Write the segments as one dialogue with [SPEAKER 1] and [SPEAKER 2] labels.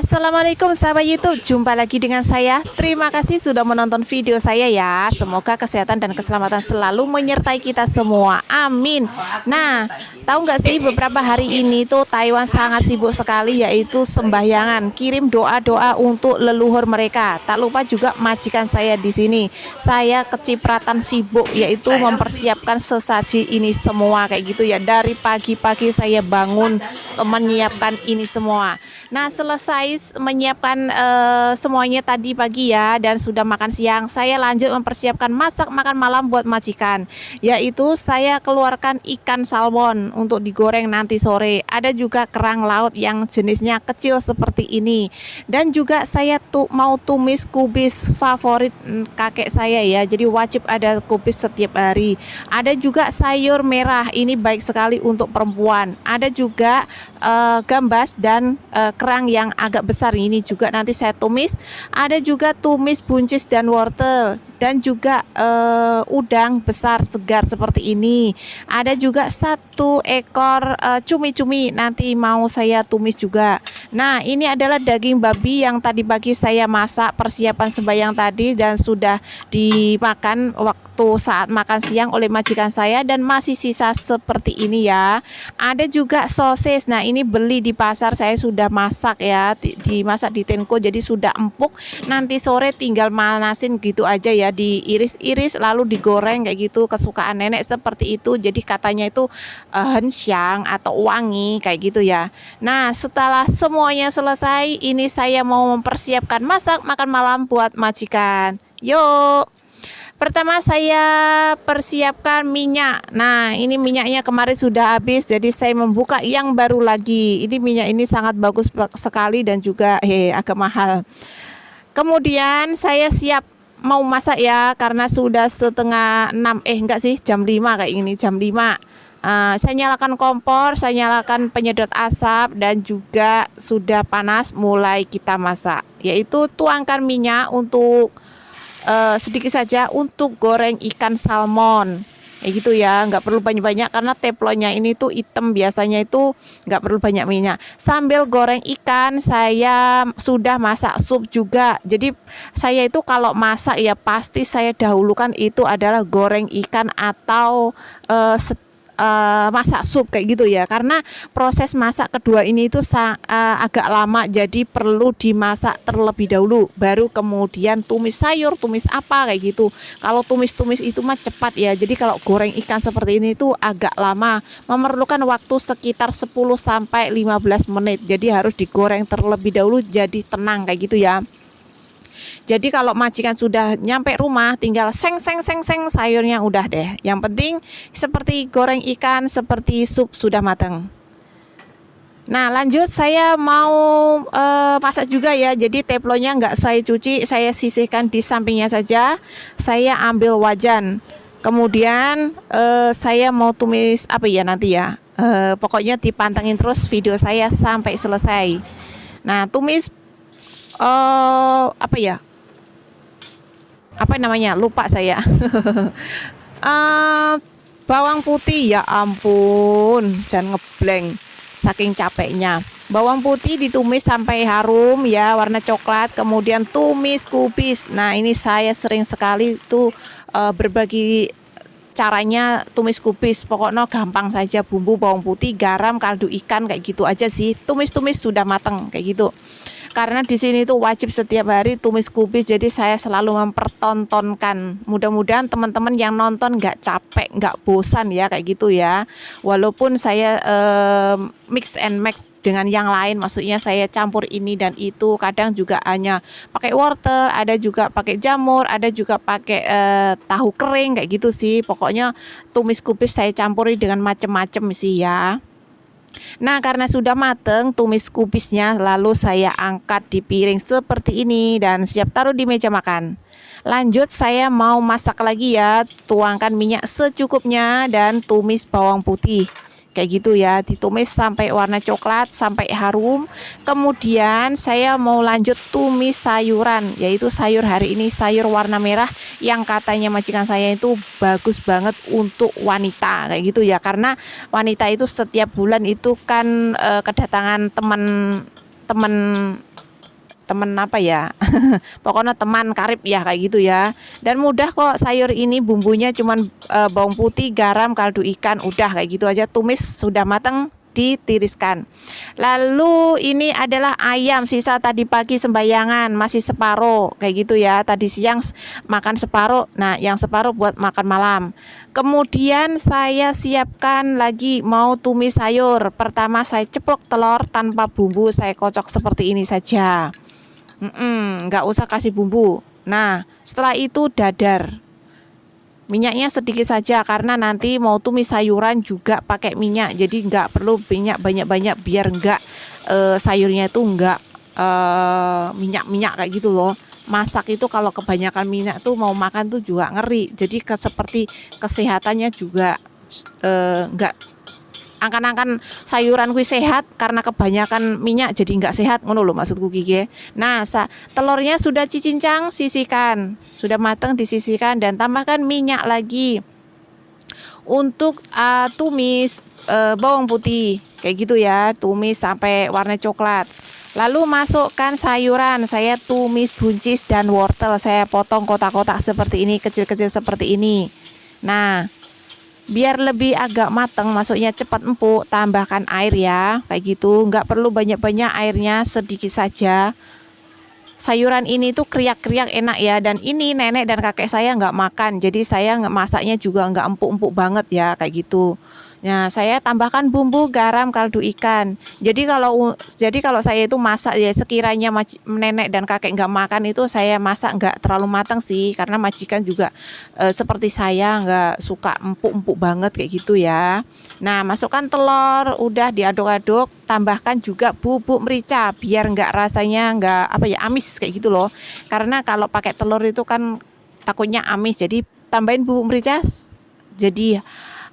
[SPEAKER 1] Assalamualaikum sahabat YouTube, jumpa lagi dengan saya. Terima kasih sudah menonton video saya ya. Semoga kesehatan dan keselamatan selalu menyertai kita semua. Amin. Nah, tahu nggak sih beberapa hari ini tuh Taiwan sangat sibuk sekali, yaitu sembahyangan, kirim doa-doa untuk leluhur mereka. Tak lupa juga majikan saya di sini. Saya kecipratan sibuk, yaitu mempersiapkan sesaji ini semua kayak gitu ya. Dari pagi-pagi saya bangun menyiapkan ini semua. Nah, selesai menyiapkan semuanya tadi pagi ya, dan sudah makan siang, saya lanjut mempersiapkan masak makan malam buat majikan, yaitu saya keluarkan ikan salmon untuk digoreng nanti sore. Ada juga kerang laut yang jenisnya kecil seperti ini, dan juga saya mau tumis kubis favorit kakek saya ya, jadi wajib ada kubis setiap hari. Ada juga sayur merah, ini baik sekali untuk perempuan. Ada juga gambas dan kerang yang agak besar, ini juga nanti saya tumis. Ada juga tumis buncis dan wortel, dan juga udang besar segar seperti ini. Ada juga satu ekor cumi-cumi, nanti mau saya tumis juga. Nah, ini adalah daging babi yang tadi pagi saya masak persiapan sembahyang tadi, dan sudah dimakan waktu saat makan siang oleh majikan saya, dan masih sisa seperti ini ya. Ada juga sosis. Nah, ini beli di pasar, saya sudah masak ya, dimasak di Tenko, jadi sudah empuk. Nanti sore tinggal manasin gitu aja ya, diiris-iris lalu digoreng kayak gitu, kesukaan nenek seperti itu. Jadi katanya itu hensyang atau wangi kayak gitu ya. Nah, setelah semuanya selesai, ini saya mau mempersiapkan masak makan malam buat majikan. Yuk. Pertama saya persiapkan minyak. Nah, ini minyaknya kemarin sudah habis, jadi saya membuka yang baru lagi. Ini minyak ini sangat bagus sekali dan juga agak mahal. Kemudian saya siap mau masak ya, karena sudah setengah 6, enggak sih, jam 5 kayak ini, jam 5. Saya nyalakan kompor, saya nyalakan penyedot asap, dan juga sudah panas, mulai kita masak. Yaitu tuangkan minyak untuk sedikit saja untuk goreng ikan salmon kayak gitu ya, nggak perlu banyak-banyak karena teflonnya ini tuh hitam, biasanya itu nggak perlu banyak minyak. Sambil goreng ikan, saya sudah masak sup juga. Jadi saya itu kalau masak ya pasti saya dahulukan itu adalah goreng ikan atau masak sup kayak gitu ya, karena proses masak kedua ini itu agak lama, jadi perlu dimasak terlebih dahulu, baru kemudian tumis sayur, tumis apa kayak gitu. Kalau tumis-tumis itu mah cepat ya, jadi kalau goreng ikan seperti ini itu agak lama, memerlukan waktu sekitar 10 sampai 15 menit. Jadi harus digoreng terlebih dahulu, jadi tenang kayak gitu ya. Jadi kalau majikan sudah nyampe rumah, tinggal seng sayurnya udah deh. Yang penting seperti goreng ikan, seperti sup sudah matang. Nah, lanjut saya mau masak juga ya. Jadi teflonnya nggak saya cuci, saya sisihkan di sampingnya saja. Saya ambil wajan. Kemudian saya mau tumis apa ya nanti ya. Pokoknya dipantengin terus video saya sampai selesai. Nah, tumis apa ya? Apa namanya, lupa saya. Bawang putih, ya ampun, jangan ngeblank saking capeknya. Bawang putih ditumis sampai harum ya, warna coklat. Kemudian tumis kubis. Nah, ini saya sering sekali tuh berbagi caranya tumis kubis. Pokoknya gampang saja, bumbu bawang putih, garam, kaldu ikan kayak gitu aja sih. Tumis-tumis sudah matang kayak gitu. Karena di sini tuh wajib setiap hari tumis kubis, jadi saya selalu mempertontonkan. Mudah-mudahan teman-teman yang nonton nggak capek, nggak bosan ya kayak gitu ya. Walaupun saya mix and match dengan yang lain, maksudnya saya campur ini dan itu. Kadang juga hanya pakai wortel, ada juga pakai jamur, ada juga pakai tahu kering kayak gitu sih. Pokoknya tumis kubis saya campuri dengan macam-macam sih ya. Nah, karena sudah mateng tumis kubisnya, lalu saya angkat di piring seperti ini dan siap taruh di meja makan. Lanjut saya mau masak lagi ya, tuangkan minyak secukupnya dan tumis bawang putih. Kayak gitu ya, ditumis sampai warna coklat, sampai harum. Kemudian saya mau lanjut tumis sayuran, yaitu sayur hari ini sayur warna merah yang katanya majikan saya itu bagus banget untuk wanita kayak gitu ya, karena wanita itu setiap bulan itu kan kedatangan teman-teman temen apa ya pokoknya teman karib ya kayak gitu ya. Dan mudah kok, sayur ini bumbunya cuman bawang putih, garam, kaldu ikan, udah kayak gitu aja, tumis sudah matang ditiriskan. Lalu ini adalah ayam sisa tadi pagi sembayangan, masih separuh kayak gitu ya. Tadi siang makan separuh, nah yang separuh buat makan malam. Kemudian saya siapkan lagi mau tumis sayur. Pertama saya ceplok telur tanpa bumbu, saya kocok seperti ini saja, nggak usah kasih bumbu. Nah setelah itu dadar, minyaknya sedikit saja karena nanti mau tumis sayuran juga pakai minyak, jadi nggak perlu minyak banyak-banyak biar nggak sayurnya itu nggak minyak-minyak kayak gitu loh. Masak itu kalau kebanyakan minyak tuh mau makan tuh juga ngeri, jadi seperti kesehatannya juga nggak, angkan-angkan sayuran kuwi sehat karena kebanyakan minyak jadi nggak sehat, ngono loh maksudku Kiki. Nah telurnya sudah dicincang, sisihkan, sudah matang disisihkan dan tambahkan minyak lagi untuk tumis bawang putih kayak gitu ya, tumis sampai warna coklat. Lalu masukkan sayuran, saya tumis buncis dan wortel, saya potong kotak-kotak seperti ini, kecil-kecil seperti ini. Nah biar lebih agak matang, maksudnya cepat empuk, tambahkan air ya, kayak gitu, nggak perlu banyak-banyak airnya, sedikit saja. Sayuran ini tuh kriak-kriak enak ya, dan ini nenek dan kakek saya nggak makan, jadi saya masaknya juga nggak empuk-empuk banget ya, kayak gitu. Nah saya tambahkan bumbu, garam, kaldu ikan. Jadi kalau saya itu masak ya, sekiranya nenek dan kakek nggak makan itu saya masak nggak terlalu matang sih, karena majikan juga seperti saya nggak suka empuk-empuk banget kayak gitu ya. Nah masukkan telur, udah diaduk-aduk, tambahkan juga bubuk merica biar nggak rasanya nggak apa ya, amis kayak gitu loh. Karena kalau pakai telur itu kan takutnya amis, jadi tambahin bubuk merica, jadi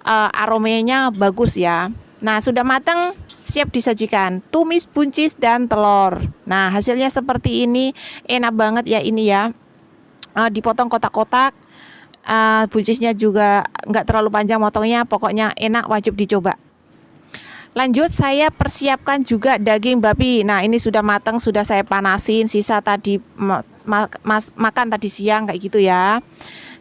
[SPEAKER 1] aromanya bagus ya. Nah sudah matang, siap disajikan, tumis buncis dan telur. Nah hasilnya seperti ini, enak banget ya ini ya. Dipotong kotak-kotak, buncisnya juga nggak terlalu panjang motongnya, pokoknya enak, wajib dicoba. Lanjut saya persiapkan juga daging babi. Nah ini sudah matang, sudah saya panasin, sisa tadi makan tadi siang kayak gitu ya.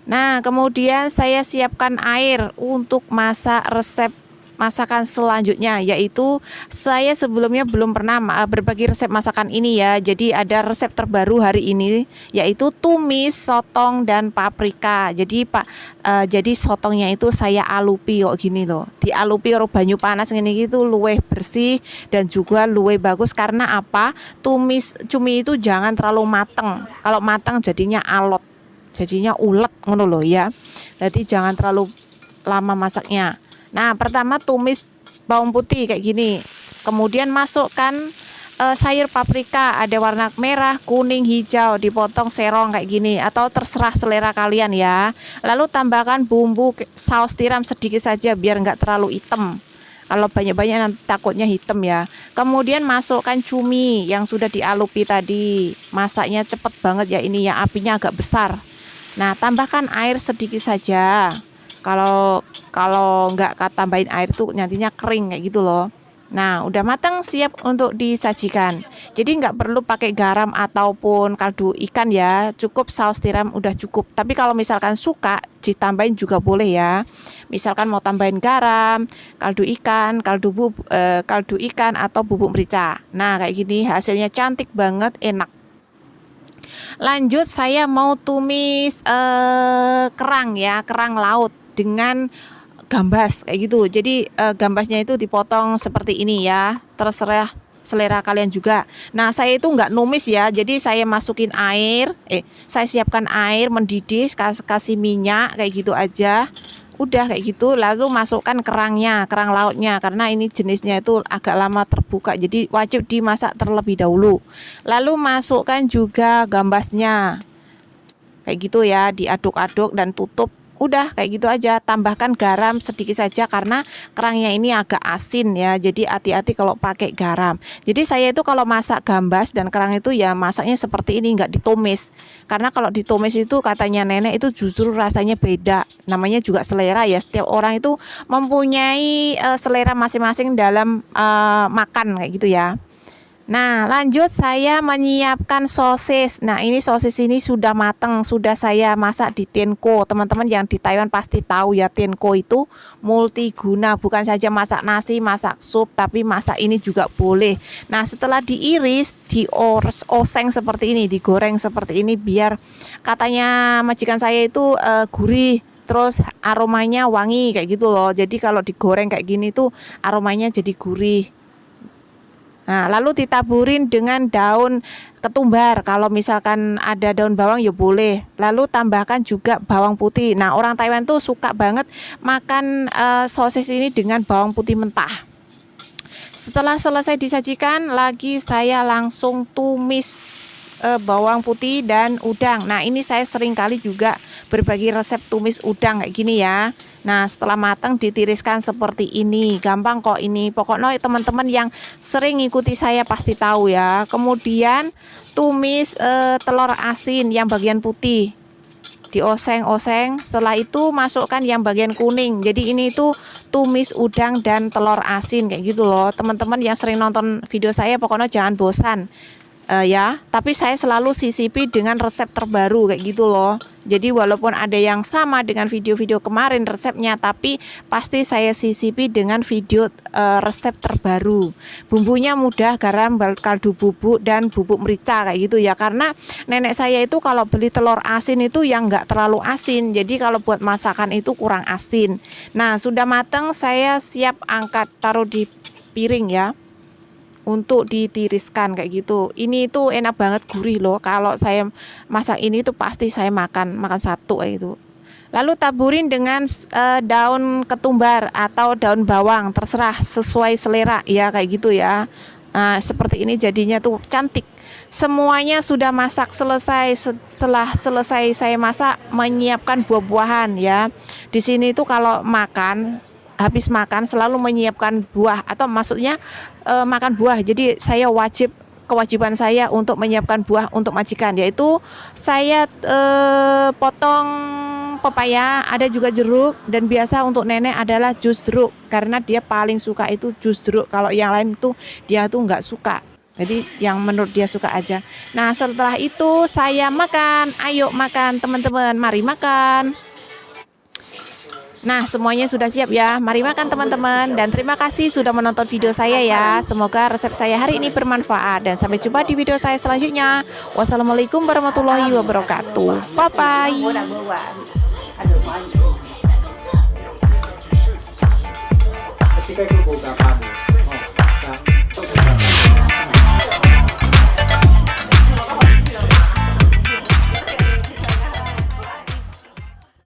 [SPEAKER 1] Nah kemudian saya siapkan air untuk masak resep masakan selanjutnya, yaitu saya sebelumnya belum pernah berbagi resep masakan ini ya. Jadi ada resep terbaru hari ini, yaitu tumis sotong dan paprika. Jadi sotongnya itu saya alupi kok gini loh, dialupi karo banyu panas ini gitu, luweh bersih dan juga luweh bagus. Karena apa? Tumis cumi itu jangan terlalu mateng, kalau matang jadinya alot, jadinya ulet ngono loh ya. Jadi jangan terlalu lama masaknya. Nah pertama tumis bawang putih kayak gini, kemudian masukkan sayur paprika, ada warna merah, kuning, hijau, dipotong serong kayak gini atau terserah selera kalian ya. Lalu tambahkan bumbu saus tiram sedikit saja biar nggak terlalu hitam, kalau banyak-banyak nanti takutnya hitam ya. Kemudian masukkan cumi yang sudah dialupi tadi, masaknya cepet banget ya ini ya, apinya agak besar. Nah tambahkan air sedikit saja, kalau nggak tambahin air tuh nantinya kering kayak gitu loh. Nah udah matang, siap untuk disajikan. Jadi nggak perlu pakai garam ataupun kaldu ikan ya, cukup saus tiram udah cukup. Tapi kalau misalkan suka ditambahin juga boleh ya, misalkan mau tambahin garam, kaldu ikan atau bubuk merica. Nah kayak gini hasilnya cantik banget, enak. Lanjut saya mau tumis kerang ya, kerang laut dengan gambas kayak gitu. Jadi gambasnya itu dipotong seperti ini ya, terserah selera kalian juga. Nah saya itu nggak numis ya, jadi saya masukin air, saya siapkan air mendidih, kasih minyak kayak gitu aja, udah kayak gitu. Lalu masukkan kerangnya, kerang lautnya, karena ini jenisnya itu agak lama terbuka, jadi wajib dimasak terlebih dahulu. Lalu masukkan juga gambasnya kayak gitu ya, diaduk-aduk dan tutup. Udah kayak gitu aja, tambahkan garam sedikit saja karena kerangnya ini agak asin ya, jadi hati-hati kalau pakai garam. Jadi saya itu kalau masak gambas dan kerang itu ya masaknya seperti ini, nggak ditumis. Karena kalau ditumis itu katanya nenek itu justru rasanya beda. Namanya juga selera ya, setiap orang itu mempunyai selera masing-masing dalam makan kayak gitu ya. Nah, lanjut saya menyiapkan sosis. Nah, ini sosis ini sudah matang, sudah saya masak di Tenko. Teman-teman yang di Taiwan pasti tahu ya, Tenko itu multiguna, bukan saja masak nasi, masak sup, tapi masak ini juga boleh. Nah, setelah diiris, oseng seperti ini, digoreng seperti ini biar katanya majikan saya itu gurih. Terus aromanya wangi kayak gitu loh. Jadi kalau digoreng kayak gini tuh aromanya jadi gurih. Nah, lalu ditaburin dengan daun ketumbar. Kalau misalkan ada daun bawang ya boleh. Lalu tambahkan juga bawang putih. Nah, orang Taiwan tuh suka banget makan sosis ini dengan bawang putih mentah. Setelah selesai disajikan, lagi saya langsung tumis bawang putih dan udang. Nah, ini saya sering kali juga berbagi resep tumis udang kayak gini ya. Nah, setelah matang ditiriskan seperti ini. Gampang kok ini. Pokoknya teman-teman yang sering ngikuti saya pasti tahu ya. Kemudian tumis telur asin yang bagian putih. Dioseng-oseng, setelah itu masukkan yang bagian kuning. Jadi ini itu tumis udang dan telur asin kayak gitu loh. Teman-teman yang sering nonton video saya pokoknya jangan bosan. Ya, tapi saya selalu sisipi dengan resep terbaru kayak gitu loh. Jadi walaupun ada yang sama dengan video-video kemarin resepnya, tapi pasti saya sisipi dengan video resep terbaru. Bumbunya mudah, garam, kaldu bubuk, dan bubuk merica kayak gitu ya. Karena nenek saya itu kalau beli telur asin itu yang nggak terlalu asin. Jadi kalau buat masakan itu kurang asin. Nah, sudah matang, saya siap angkat taruh di piring ya, untuk ditiriskan kayak gitu. Ini itu enak banget, gurih loh. Kalau saya masak ini tuh pasti saya makan satu kayak gitu. Lalu taburin dengan daun ketumbar atau daun bawang, terserah sesuai selera ya kayak gitu ya. Nah, seperti ini jadinya tuh cantik. Semuanya sudah masak selesai. Setelah selesai saya masak, menyiapkan buah-buahan ya. Di sini tuh kalau habis makan selalu menyiapkan buah, atau maksudnya makan buah. Jadi saya kewajiban saya untuk menyiapkan buah untuk majikan, yaitu saya potong pepaya, ada juga jeruk, dan biasa untuk nenek adalah jus jeruk karena dia paling suka itu jus jeruk. Kalau yang lain tuh dia tuh nggak suka. Jadi yang menurut dia suka aja. Nah, setelah itu saya makan. Ayo makan teman-teman, mari makan. Nah, semuanya sudah siap ya. Mari makan teman-teman. Dan terima kasih sudah menonton video saya ya. Semoga resep saya hari ini bermanfaat. Dan sampai jumpa di video saya selanjutnya. Wassalamualaikum warahmatullahi wabarakatuh. Bye-bye.